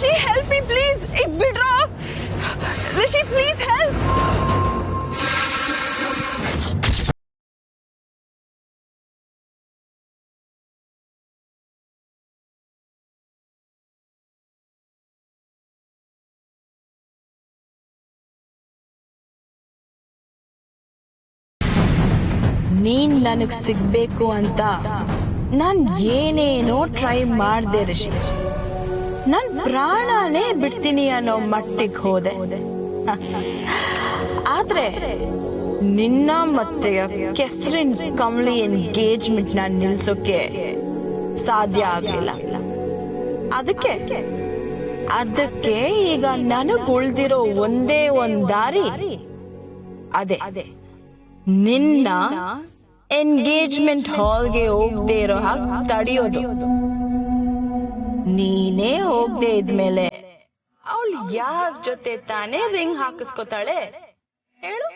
Rishi help me please. ಬಿಡ್ರೋ Rishi, please help. ನೀನ್ ನನಗ್ ಸಿಗ್ಬೇಕು ಅಂತ ನಾನ್ ಏನೇನೋ ಟ್ರೈ ಮಾಡ್ದೆ ರಿಷಿ. ನನ್ ಪ್ರಾಣನೇ ಬಿಡ್ತೀನಿ ಅನ್ನೋ ಮಟ್ಟಿಗೆ ಹೋದೆ. ಆದ್ರೆ ನಿನ್ನ ಮತ್ತೆ ಕೆಸ್ರಿನ್ ಕಮಲಿ ಎಂಗೇಜ್ಮೆಂಟ್ ನ ನಿಲ್ಸೋಕೆ ಸಾಧ್ಯ ಆಗ್ಲಿಲ್ಲ. ಅದಕ್ಕೆ ಈಗ ನನಗ್ ಉಳ್ದಿರೋ ಒಂದೇ ಒಂದ್ ದಾರಿ ಅದೇ ನಿನ್ನ ಎಂಗೇಜ್ಮೆಂಟ್ ಹಾಲ್ಗೆ ಹೋಗದೆ ಇರೋ ಹಾಗೆ ತಡೆಯೋದು. ನೀನೇ ಹೋಗದೆ ಇದ್ಮೇಲೆ ಅವಳು ಯಾರ ಜೊತೆ ತಾನೇ ರಿಂಗ್ ಹಾಕಿಸ್ಕೊತಾಳೆ ಹೇಳು?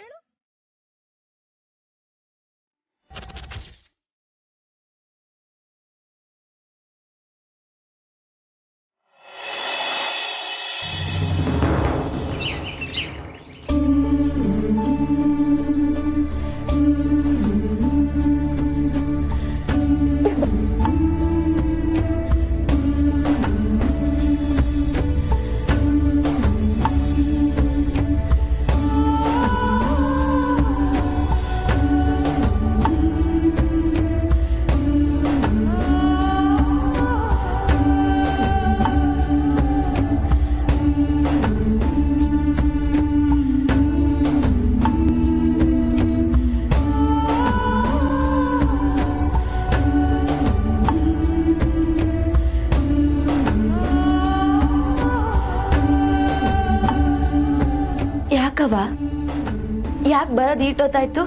ಯಾಕೆ ಬರೋದು ಈಟೋತಾಯ್ತು?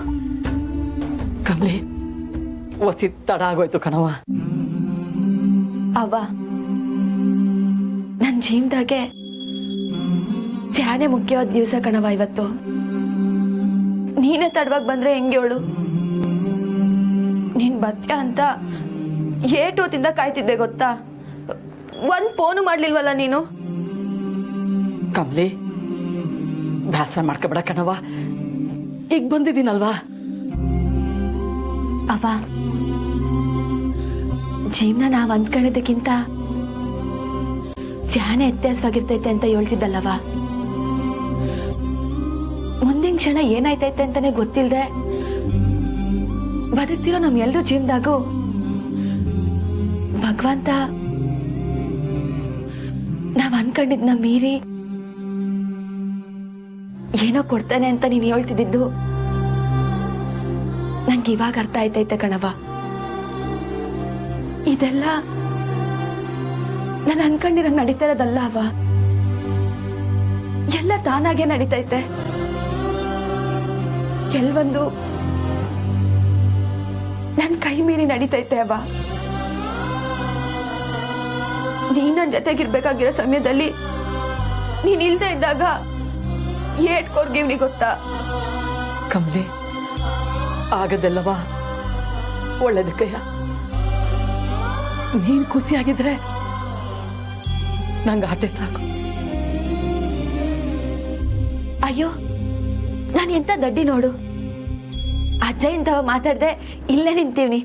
ಕಮಲಿ, ಒಸಿ ತಡ ಆಗೋಯ್ತು ಕಣವ. ಅವ್ವ, ನನ್ನ ಜೀವನದಾಗೆ ಸ್ಯಾನೆ ಮುಖ್ಯವಾದ ದಿವಸ ಕಣವ ಇವತ್ತು. ನೀನೇ ತಡವಾಗಿ ಬಂದ್ರೆ ಹೆಂಗೆ ಹೇಳು? ನೀನ್ ಬತ್ಯ ಅಂತ ಏಟೋತಿಂದ ಕಾಯ್ತಿದ್ದೆ ಗೊತ್ತಾ? ಒಂದ್ ಫೋನು ಮಾಡ್ಲಿಲ್ವಲ್ಲ ನೀನು? ಕಮಲಿ, ಬೇಸರ ಮಾಡ್ಕೊಬೇಡ ಕಣವ, ಈಗ ಬಂದಿದ್ದೀನಲ್ವಾ. ಅವ್ವ, ಜೀವನ ನಾವ್ ಅಂದ್ಕೊಂಡಿದ್ದಕ್ಕಿಂತ ಸ್ಯಾನೆ ವ್ಯತ್ಯಾಸವಾಗಿರ್ತೈತೆ ಅಂತ ಹೇಳ್ತಿದ್ದಲ್ಲವ. ಮುಂದಿನ ಕ್ಷಣ ಏನಾಯ್ತೈತೆ ಅಂತಾನೆ ಗೊತ್ತಿಲ್ದೆ ಬದುಕ್ತಿರೋ ನಮ್ ಎಲ್ರೂ ಜೀವನದಾಗೂ ಭಗವಂತ ನಾವ್ ಅನ್ಕೊಂಡಿದ್ನ ಮೀರಿ ಏನೋ ಕೊಡ್ತಾನೆ ಅಂತ ನೀನ್ ಹೇಳ್ತಿದ್ದು ನಂಗೆ ಇವಾಗ ಅರ್ಥ ಆಯ್ತೈತೆ ಕಣವ. ಇದೆಲ್ಲ ನಾನು ಅನ್ಕೊಂಡಿರಂಗ್ ನಡೀತಾ ಇರೋದಲ್ಲ ಅವ, ಎಲ್ಲ ತಾನಾಗೆ ನಡೀತೈತೆ. ಕೆಲವೊಂದು ನನ್ ಕೈ ಮೀರಿ ನಡೀತೈತೆ ಅವ. ನೀನ್ ನನ್ ಜೊತೆಗಿರ್ಬೇಕಾಗಿರೋ ಸಮಯದಲ್ಲಿ ನೀನ್ ಇಲ್ದೇ ಇದ್ದಾಗ ಏಟ್ ಕೊರ್ಗಿವ್ನಿ ಗೊತ್ತಾ? ಕಮಲಿ, ಆಗದಲ್ಲವಾ ಒಳ್ಳೇದಕ್ಕಯ್ಯ. ನೀನ್ ಖುಷಿಯಾಗಿದ್ರೆ ನಂಗೆ ಆಟೆ ಸಾಕು. ಅಯ್ಯೋ, ನಾನು ಎಂತ ದಡ್ಡಿ ನೋಡು. ಅಜ್ಜಯ್ ಇಂತವ ಮಾತಾಡ್ದೆ ಇಲ್ಲೇ ನಿಂತೀವ್ನಿ.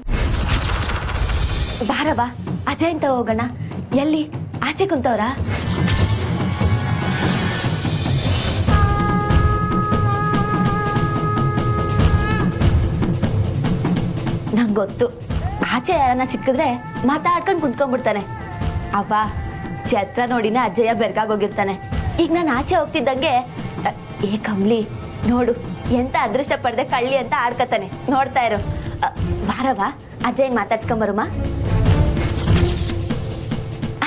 ಬಾರವಾ ಅಜ್ಜಯ್ ಇಂತವ ಹೋಗೋಣ. ಎಲ್ಲಿ ಆಚೆ ಕುಂತವ್ರ? ನಂಗೆ ಗೊತ್ತು, ಆಚೆ ಯಾರನ್ನ ಸಿಕ್ಕಿದ್ರೆ ಮಾತಾಡ್ಕೊಂಡು ಕುಂತ್ಕೊಂಡ್ಬಿಡ್ತಾನೆ. ಅವ್ವ, ಛತ್ರ ನೋಡಿನ ಅಜ್ಜಯ್ಯ ಬೆರ್ಗಾಗೋಗಿರ್ತಾನೆ. ಈಗ ನಾನು ಆಚೆ ಹೋಗ್ತಿದ್ದಂಗೆ, ಏ ಕಮ್ಲಿ ನೋಡು ಎಂತ ಅದೃಷ್ಟ ಪಡೆದೆ ಕಳ್ಳಿ ಅಂತ ಆಡ್ಕತಾನೆ, ನೋಡ್ತಾ ಇರು. ಬಾರವಾ ಅಜ್ಜಯ್ಯನ್ ಮಾತಾಡ್ಸ್ಕೊಂಬರುಮ,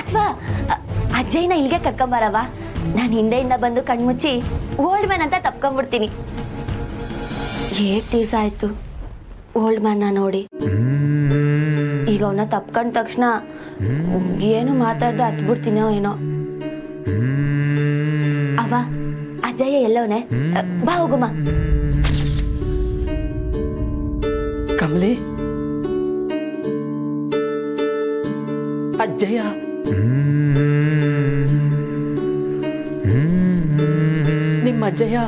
ಅಥವಾ ಅಜ್ಜಯ್ಯನ ಇಲ್ಲಿಗೆ ಕರ್ಕೊಂಬರವಾ? ನಾನು ಹಿಂದೆಯಿಂದ ಬಂದು ಕಣ್ಮುಚ್ಚಿ ಓಲ್ಡ್ ಮ್ಯಾನ್ ಅಂತ ತಪ್ಕೊಂಡ್ಬಿಡ್ತೀನಿ. ಏಟ್ ದಿವಸ ಆಯ್ತು ಓಲ್ಡ್ ಮ್ಯಾನ್ನ ನೋಡಿ. ಈಗ ಅವನ್ನ ತಪ್ಕೊಂಡ ತಕ್ಷಣ ಏನು ಮಾತಾಡ್ದೆ ಹತ್ಬಿಡ್ತೀನೋ ಏನೋ. ಅವ ಅಜ್ಜಯ್ಯ ಎಲ್ಲವನೇ, ಬಾ ಹೋಗುಮ. ಕಮಲಿ, ಅಜ್ಜಯ್ಯ ಅಜ್ಜಯ್ಯ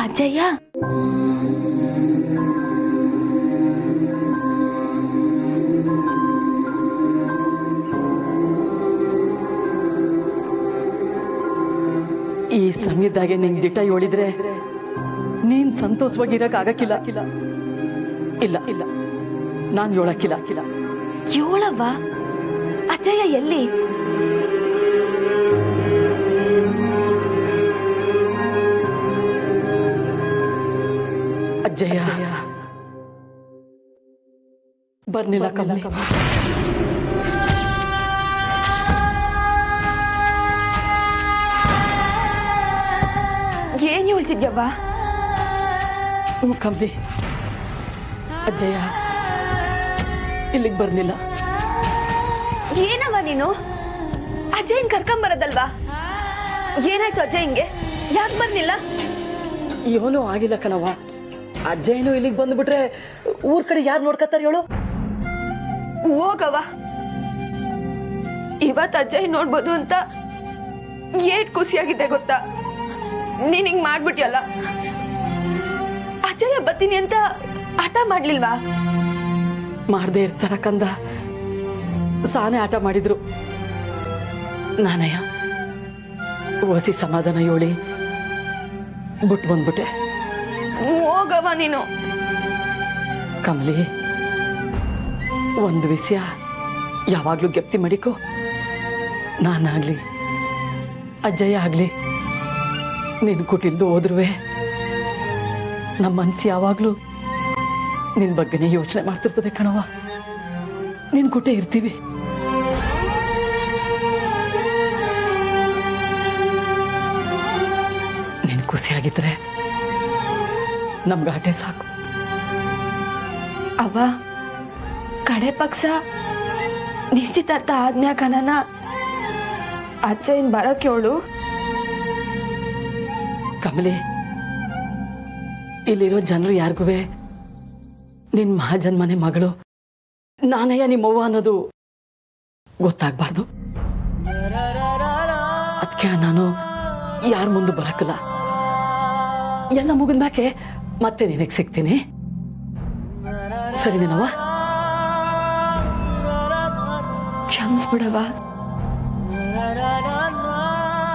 ಅಜ್ಜಯ್ಯ ಈ ಸಮಯದಾಗೆ ನಿಂಗೆ ದಿಟ ಹೇಳಿದ್ರೆ ನೀನ್ ಸಂತೋಷವಾಗಿರಕ್ ಆಗಕ್ಕಿಲ್ಲ. ಇಲ್ಲ ಇಲ್ಲ ನಾನ್ ಹೇಳಕ್ಕಿಲ್ಲ. ಏಳವ್ವ, ಅಜ್ಜಯ್ಯ ಎಲ್ಲಿ? ಅಜ್ಜಯ್ಯ ಬರ್ನಿಲ್ಲ ಕಮಲಿ. ಏನ್ ಹೇಳ್ತಿದ್ಯವ್ವ? ಕಮಲಿ, ಅಜ್ಜಯ್ಯ ಇಲ್ಲಿಗೆ ಬರ್ನಿಲ್ಲ. ಏನವ್ವ ನೀನು? ಅಜ್ಜಯ್ಯನ್ ಕರ್ಕೊಂಬರೋದಲ್ವಾ? ಏನಾಯ್ತು ಅಜ್ಜಯ್ಯಂಗೆ? ಯಾಕೆ ಬರ್ಲಿಲ್ಲ? ಏನೂ ಆಗಿಲ್ಲ ಕಣವ್ವ. ಅಜ್ಜಯ್ಯನು ಇಲ್ಲಿಗೆ ಬಂದ್ಬಿಟ್ರೆ ಊರ್ ಕಡೆ ಯಾರು ನೋಡ್ಕತ್ತಾರ ಹೇಳು? ಹೋಗವ್ವ, ಇವತ್ತು ಅಜ್ಜಯ್ಯ ನೋಡ್ಬೋದು ಅಂತ ಏಟ್ ಖುಷಿಯಾಗಿದೆ ಗೊತ್ತಾ? ನೀನ್ ಹಿಂಗ್ ಮಾಡ್ಬಿಟ್ಯಲ್ಲ. ಅಜ್ಜಯ್ಯ ಬರ್ತೀನಿ ಅಂತ ಆಟ ಮಾಡ್ಲಿಲ್ವಾ? ಮಾಡದೆ ಇರ್ತಾರ ಕಂದ, ಸಾನೆ ಆಟ ಮಾಡಿದ್ರು. ನಾನಯ್ಯ ಹೊಸಿ ಸಮಾಧಾನ ಹೇಳಿ ಬಿಟ್ಟು ಬಂದ್ಬಿಟ್ಟೆ. ಹೋಗವ್ವ ನೀನು. ಕಮಲಿ, ಒಂದು ವಿಷಯ ಯಾವಾಗ್ಲೂ ಗೆಪ್ತಿ ಮಾಡಿಕೋ. ನಾನಾಗ್ಲಿ ಅಜ್ಜಯ್ಯ ಆಗ್ಲಿ ನೀನು ಕೊಟ್ಟಿದ್ದು ಹೋದ್ರುವೆ ನಮ್ಮ ಮನ್ಸು ಯಾವಾಗ್ಲೂ ನಿನ್ ಬಗ್ಗೆನೇ ಯೋಚನೆ ಮಾಡ್ತಿರ್ತದೆ ಕಣವ. ನಿನ್ ಕೊಟ್ಟೆ ಇರ್ತೀವಿ. ನೀನ್ ಖುಷಿಯಾಗಿದ್ರೆ ನಮ್ಗಾಟೆ ಸಾಕು. ಅವ್ವ, ಕಡೆ ಪಕ್ಷ ನಿಶ್ಚಿತಾರ್ಥ ಆದ್ಮ್ಯಾಕನ ಅಜ್ಜಯ್ಯನ್ ಬರಕ್ಕೆ ಹೇಳು. ಕಮಲಿ, ಇಲ್ಲಿರೋ ಜನರು ಯಾರಿಗೂ ನಿನ್ ಮಹಾಜನ್ಮನೆ ಮಗಳು ನಾನಯ್ಯ ನಿಮ್ಮವ್ವ ಅನ್ನೋದು ಗೊತ್ತಾಗ್ಬಾರ್ದು. ಅದಕ್ಕೆ ನಾನು ಯಾರ ಮುಂದೆ ಬರಕಲ್ಲ. ಎಲ್ಲ ಮುಗಿದ್ಮ್ಯಾಕೆ ಮತ್ತೆ ನಿನಗೆ ಸಿಗ್ತೀನಿ. ಸರಿನೇನವ್ವ? ಕ್ಷಮಿಸ್ಬಿಡವ್ವ,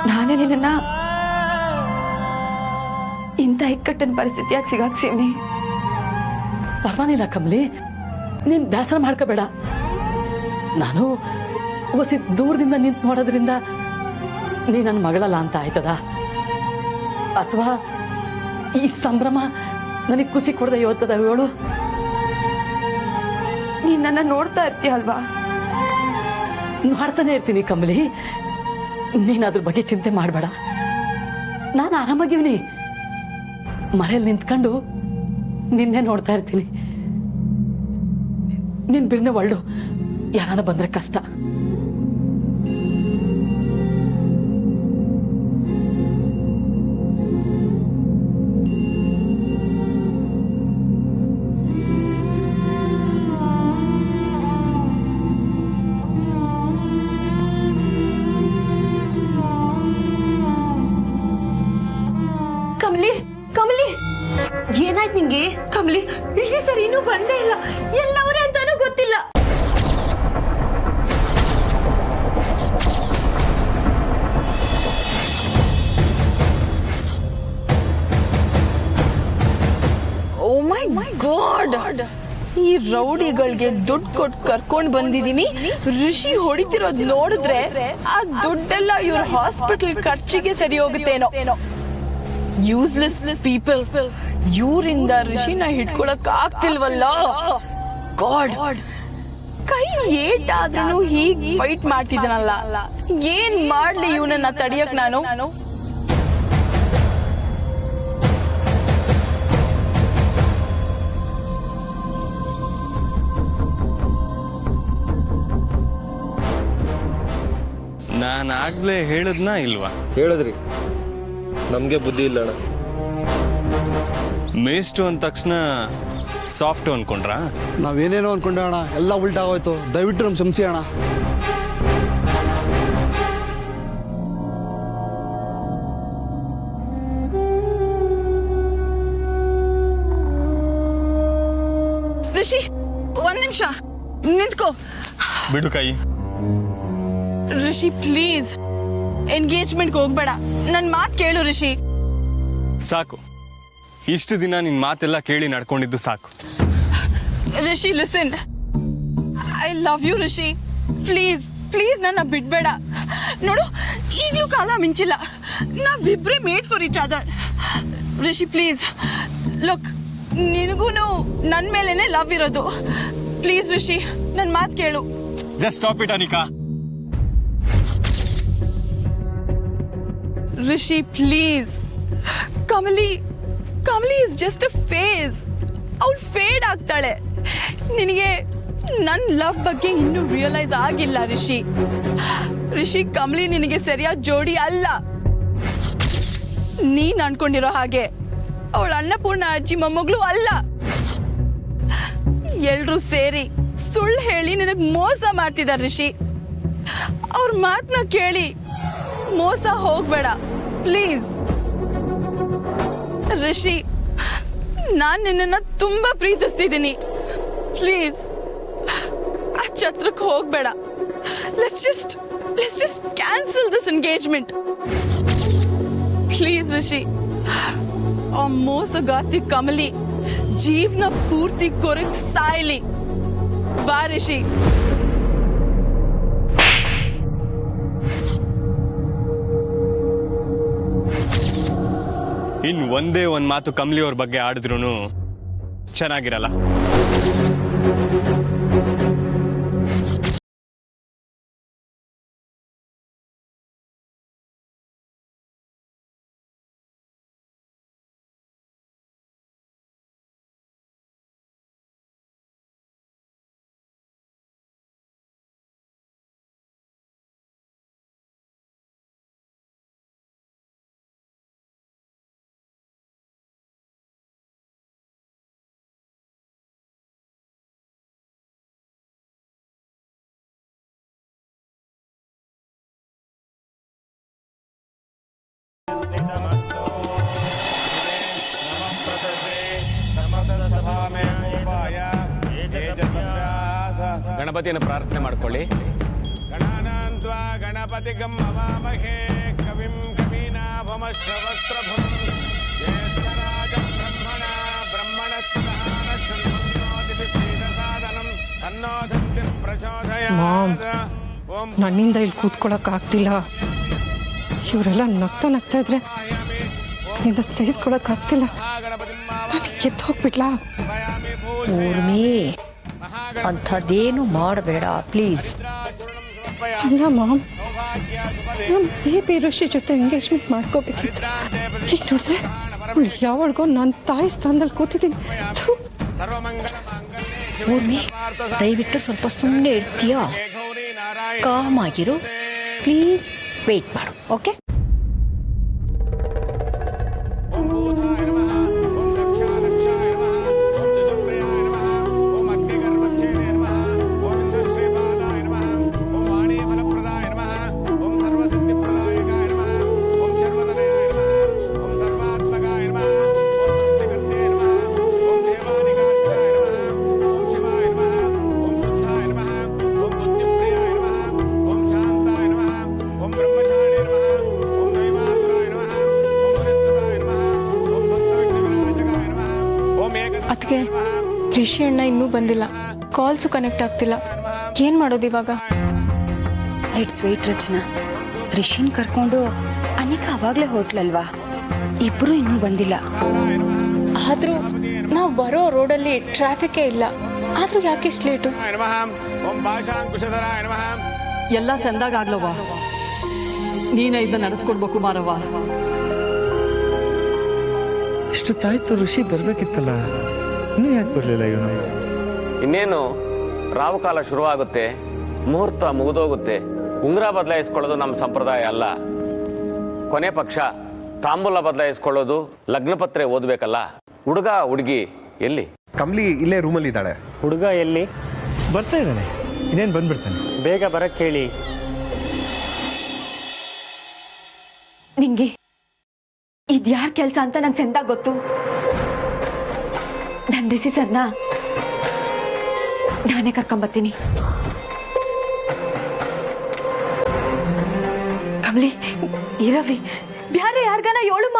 ನಾನೇ ನಿನ್ನ ಇಂಥ ಇಕ್ಕಟ್ಟಿನ ಪರಿಸ್ಥಿತಿಯಾಗಿ ಸಿಗಾಕ್ಸೀವ್ನಿ. ಪರವಾಗಿಲ್ಲ ಕಮಲಿ, ನೀನ್ ಬೇಸರ ಮಾಡ್ಕೋಬೇಡ. ನಾನು ಹೊಸಿ ದೂರದಿಂದ ನಿಂತು ನೋಡೋದ್ರಿಂದ ನೀ ನನ್ನ ಮಗಳಲ್ಲ ಅಂತ ಆಯ್ತದ? ಅಥವಾ ಈ ಸಂಭ್ರಮ ನನಗೆ ಖುಷಿ ಕೊಡದೆ ಇವತ್ತದ ಹೇಳು? ನೀನ್ ನನ್ನ ನೋಡ್ತಾ ಇರ್ತೀಯ ಅಲ್ವಾ? ಮಾಡ್ತಾನೆ ಇರ್ತೀನಿ ಕಮಲಿ, ನೀನ್ ಅದ್ರ ಬಗ್ಗೆ ಚಿಂತೆ ಮಾಡಬೇಡ. ನಾನು ಆರಾಮಾಗಿವ್ನಿ. ಮರೆಯಲ್ಲಿ ನಿಂತ್ಕೊಂಡು ನಿನ್ನೆ ನೋಡ್ತಾ ಇರ್ತೀನಿ. ನಿನ್ ಬಿರ್ನೆ ಒಳ್ಳು ಯಾರಾನ ಬಂದ್ರೆ ಕಷ್ಟ. ಕಮಲಿ, ಕಮಲಿ, ಏನಾಯ್ತು ನಿಂಗೆ? ಕಮಲಿ, ರಿಷಿ ಸರ್ ಇನ್ನೂ ಬಂದೇ ಇಲ್ಲ. ಎಲ್ಲವರೇ ಅಂತಾನೂ ಗೊತ್ತಿಲ್ಲ. ಓ ಮೈ ಗಾಡ್, ಈ ರೌಡಿಗಳಿಗೆ ದುಡ್ಡು ಕೊಟ್ಟು ಕರ್ಕೊಂಡ್ ಬಂದಿದೀನಿ. ಋಷಿ ಹೊಡಿತಿರೋದ್ ನೋಡಿದ್ರೆ ಆ ದುಡ್ಡೆಲ್ಲ ಇವ್ರ ಹಾಸ್ಪಿಟಲ್ ಖರ್ಚಿಗೆ ಸರಿ ಹೋಗುತ್ತೇನೋ. Useless people. ಇವರಿಂದ ಋಷಿನ ಹಿಡ್ಕೊಳಕ್ ಆಗ್ತಿಲ್ವಲ್ಲ. ಗಾಡ್, ಕೈ ಏಟಾದ್ರೂ ಹೀಗ್ ಫೈಟ್ ಮಾಡ್ತಿದ್ದಾನಲ್ಲ. ಏನ್ ಮಾಡ್ಲಿ ಇವನನ್ನ ತಡಿಯಕ್ ನಾನು? ನಾನು ಆಗ್ಲೇ ಹೇಳಿದ್ನಾ ಇಲ್ವಾ? ಹೇಳಿದ್ರಿ, ನಮಗೆ ಬುದ್ಧಿ ಇಲ್ಲ ಅಣ್ಣ. ಮೇಸ್ಟು ಅಂದ ತಕ್ಷಣ ಸಾಫ್ಟ್ ಅನ್ಕೊಂಡ್ರಾ? ನಾವೇನೇನೋ ಅನ್ಕೊಂಡೆ ಅಣ್ಣ, ಎಲ್ಲ ಉಲ್ಟಾಗೋಯ್ತು. ದಯವಿಟ್ಟು ನಮ್ಮ ಕ್ಷಮಿಸಿ ಅಣ್ಣ. ರಿಷಿ ಒಂದ್ ನಿಮಿಷ ನಿಂತ್ಕೋ. ಬಿಡು ಕೈ. ರಿಷಿ ಪ್ಲೀಸ್ ಎಂಗೇಜ್ಮೆಂಟ್ಗೆ ಹೋಗ್ಬೇಡ, ನನ್ನ ಮಾತು ಕೇಳು ರಿಷಿ. ಸಾಕು, ಇಷ್ಟು ದಿನ ನಿನ್ನ ಮಾತೆಲ್ಲ ಕೇಳಿ ನಡ್ಕೊಂಡಿದ್ದು ಸಾಕು. Rishi listen, I love you Rishi. Please please ನನ್ನ ಬಿಡ್ಬೇಡ. ನೋಡು ಈಗಲೂ ಕಾಲ ಮಿಂಚಿಲ್ಲ, ನಾವಿಬ್ರೇ made for each other. Rishi please look, ನಿನಗೂ ನನ್ನ ಮೇಲೇನೆ ಲವ್ ಇರೋದು. ಪ್ಲೀಸ್ ರಿಷಿ ನನ್ನ ಮಾತು ಕೇಳು. Just stop it Anika. Rishi please, Kamali is just a face. ಅವಳು ಫೇಡ್ ಆಗ್ತಾಳೆ. ನಿನಗೆ ನನ್ನ ಲವ್ ಬಗ್ಗೆ ಇನ್ನೂ ರಿಯಲೈಸ್ ಆಗಿಲ್ಲ ರಿಷಿ. ಕಮಲಿ ನಿನಗೆ ಸರಿಯಾದ ಜೋಡಿ ಅಲ್ಲ. ನೀನ್ ಅನ್ಕೊಂಡಿರೋ ಹಾಗೆ ಅವಳ ಅನ್ನಪೂರ್ಣ ಅಜ್ಜಿ ಮೊಮ್ಮಗಳು ಅಲ್ಲ. ಎಲ್ರೂ ಸೇರಿ ಸುಳ್ಳು ಹೇಳಿ ನಿನಗೆ ಮೋಸ ಮಾಡ್ತಿದ್ದಾರೆ ರಿಷಿ. ಅವ್ರ ಮಾತನ್ನ ಕೇಳಿ ಮೋಸ ಹೋಗ್ಬೇಡ ಪ್ಲೀಸ್. ರಿಷಿ, ನಾನು ನಿನ್ನನ್ನು ತುಂಬಾ ಪ್ರೀತಿಸ್ತಿದ್ದೀನಿ. ಪ್ಲೀಸ್ ಆ ಛತ್ರಕ್ಕೆ ಹೋಗ್ಬೇಡ. Let's just cancel this engagement please Rishi. ಆ ಮೋಸಗಾತಿ ಕಮಲಿ ಜೀವನ ಪೂರ್ತಿ ಕೊರಗ್ ಸಾಯ್ಲಿ. ಬಾ ರಿಷಿ. ಇನ್ ಒಂದೇ ಒಂದ್ ಮಾತು ಕಮಲಿ ಅವ್ರ ಬಗ್ಗೆ ಆಡಿದ್ರು ಚೆನ್ನಾಗಿರಲ್ಲ. ಗಣಪತಿಯನ್ನು ಪ್ರಾರ್ಥನೆ ಮಾಡ್ಕೊಳ್ಳಿ. ಗಣಾನಾಂತ್ವಾ ಗಣಪತಿ ಗಮ್ಮವಾಮಹೇ ಕವಿಂ ಕವೀನಾಭಮಶ್ರವಸ್ತ್ರಭಂ ಜ್ಯೇಷ್ಠರಾಜ ಬ್ರಹ್ಮಣ ಬ್ರಹ್ಮಣಸ್ಪದಾನ ಶೃಣ್ವನ್ನೋತಿಥಿ ಪ್ರೀತಸಾದನಂ ತನ್ನೋದಂತಿ ಪ್ರಚೋದಯಾತ್. ಓಂ ನನ್ನಿಂದ ಇಲ್ಲಿ ಕೂತ್ಕೊಳ್ಳೋಕ್ಕಾಗ್ತಿಲ್ಲ. ಇವರೆಲ್ಲ ನಗ್ತಾ ಇದ್ರೆ ನಿಂದ ಸಹಿಸ್ಕೊಳಕ್ಕಾಗ್ತಿಲ್ಲ. ನಾನು ಎದ್ದು ಹೋಗ್ಬಿಡ್ಲಾ? ಊರ್ಮಿ, ಅಂಥದ್ದೇನು ಮಾಡಬೇಡ ಪ್ಲೀಸ್. ಅಲ್ಲ ಮಾಮ್, ನಾನು ಬೇಬಿ ಋಷಿ ಜೊತೆ ಎಂಗೇಜ್ಮೆಂಟ್ ಮಾಡ್ಕೋಬೇಕಿತ್ತು. ಈಗ ನೋಡಿದ್ರೆ ಯಾವಳಿಗೋ ನನ್ನ ತಾಯಿ ಸ್ಥಾನದಲ್ಲಿ ಕೂತಿದ್ದೀನಿ. ಊರ್ಮಿ, ದಯವಿಟ್ಟು ಸ್ವಲ್ಪ ಸುಮ್ಮನೆ ಇರ್ತೀಯಾ? ಕಾಮ್ ಆಗಿರು ಪ್ಲೀಸ್. ವೆಯ್ಟ್ ಮಾಡು, ಓಕೆ? ಅದಕ್ಕೆ ರಿಷಿ ಅಣ್ಣ ಇನ್ನೂ ಬಂದಿಲ್ಲ, ಕಾಲ್ಸು ಕನೆಕ್ಟ್ ಆಗ್ತಿಲ್ಲ. ಏನ್ ಮಾಡೋದು ಇವಾಗ? ಲೆಟ್ಸ್ ವೇಟ್ ರಚನಾ. ರಿಷಿನ್ ಕರ್ಕೊಂಡು ಅನಿಕಾ ಅವಾಗ್ಲೇ ಹೊರಟ್ಲಲ್ವಾ? ಇಬ್ರು ಇನ್ನೂ ಬಂದಿಲ್ಲ. ಆದ್ರೂ ನಾವು ಬರೋ ರೋಡಲ್ಲಿ ಟ್ರಾಫಿಕೇ ಇಲ್ಲ. ಆದ್ರೂ ಯಾಕಿಷ್ಟು ಲೇಟು? ಎಲ್ಲ ಸಂದಾಗ್ಲವ್ವ, ನೀನೇ ಇದನ್ನ ನಡೆಸ್ಕೊಡ್ಬೇಕು ಮಾರವ್ವ. ಇಷ್ಟೊತ್ತಾಯ್ತು, ಋಷಿ ಬರ್ಬೇಕಿತ್ತಲ್ಲ, ಇನ್ನೂ ಯಾಕೆ ಬರಲಿಲ್ಲ ಇವನು? ಇನ್ನೇನು ರಾಹುಕಾಲ ಶುರುವಾಗುತ್ತೆ, ಮುಹೂರ್ತ ಮುಗಿದೋಗುತ್ತೆ. ಉಂಗುರ ಬದಲಾಯಿಸ್ಕೊಳ್ಳೋದು ನಮ್ಮ ಸಂಪ್ರದಾಯ ಅಲ್ಲ. ಕೊನೆ ಪಕ್ಷ ತಾಂಬೂಲ ಬದಲಾಯಿಸ್ಕೊಳ್ಳೋದು, ಲಗ್ನಪತ್ರೆ ಓದಬೇಕಲ್ಲ. ಹುಡುಗ ಹುಡುಗಿ ಎಲ್ಲಿ? ಕಮಲಿ ಇಲ್ಲೇ ರೂಮಲ್ಲಿ ಇದ್ದಾಳೆ. ಹುಡುಗ ಎಲ್ಲಿ? ಬರ್ತಾ ಇದ್ದಾನೆ, ಇನ್ನೇನು ಬಂದ್ಬಿಡ್ತಾನೆ. ಬೇಗ ಬರಕ್ಕೆ ಹೇಳಿ. ನಿಂಗೆ ಇದ್ಯಾರ ಕೆಲಸ ಅಂತ ನಂಗೆ ಸೆಂದಾಗ ಗೊತ್ತು. ನನ್ನ ರಿಷಿ ಸರ್ನ ನಾನೇ ಕರ್ಕೊಂಬರ್ತೀನಿ. ಕಮಲಿ ಇರವಿ ಬ್ಯಾರೆ ಯಾರ್ಗಾನ ಹೇಳುಮ್ಮ.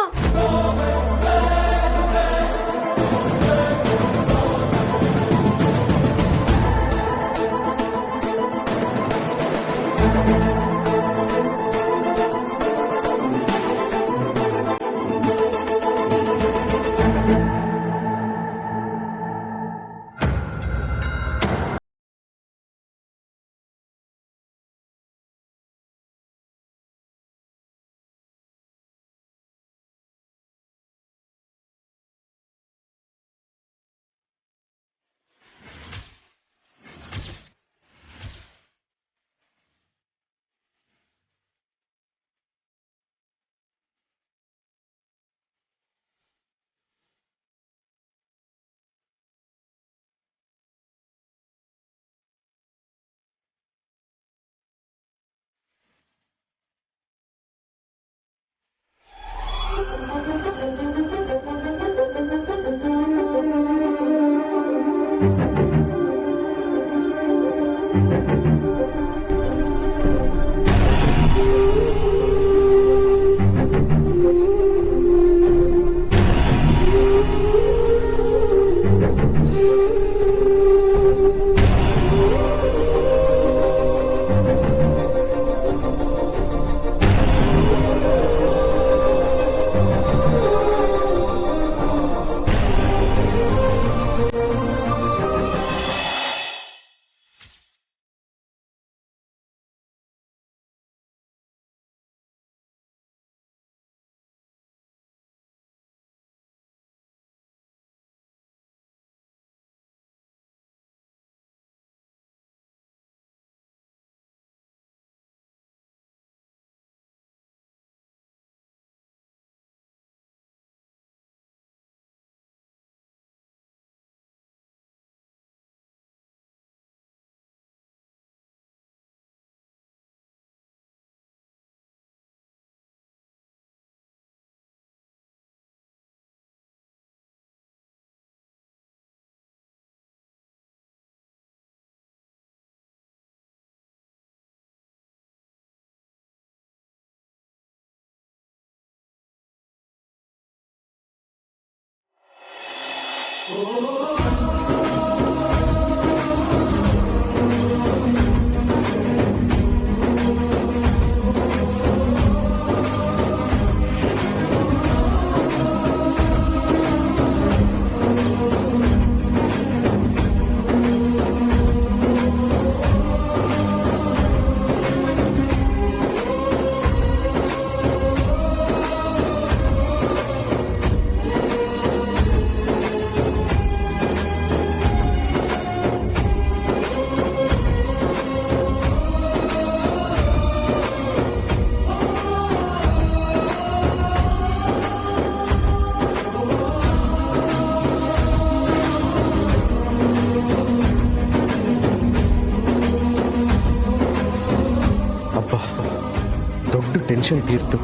ಟೆನ್ಷನ್ ತೀರ್ತು.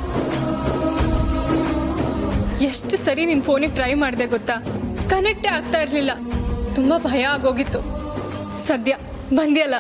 ಎಷ್ಟು ಸರಿ ನಿನ್ನ ಫೋನಿಗೆ ಟ್ರೈ ಮಾಡಿದೆ ಗೊತ್ತಾ, ಕನೆಕ್ಟೇ ಆಗ್ತಾ ಇರಲಿಲ್ಲ. ತುಂಬ ಭಯ ಆಗೋಗಿತ್ತು. ಸದ್ಯ ಬಂದ್ಯಲ್ಲ.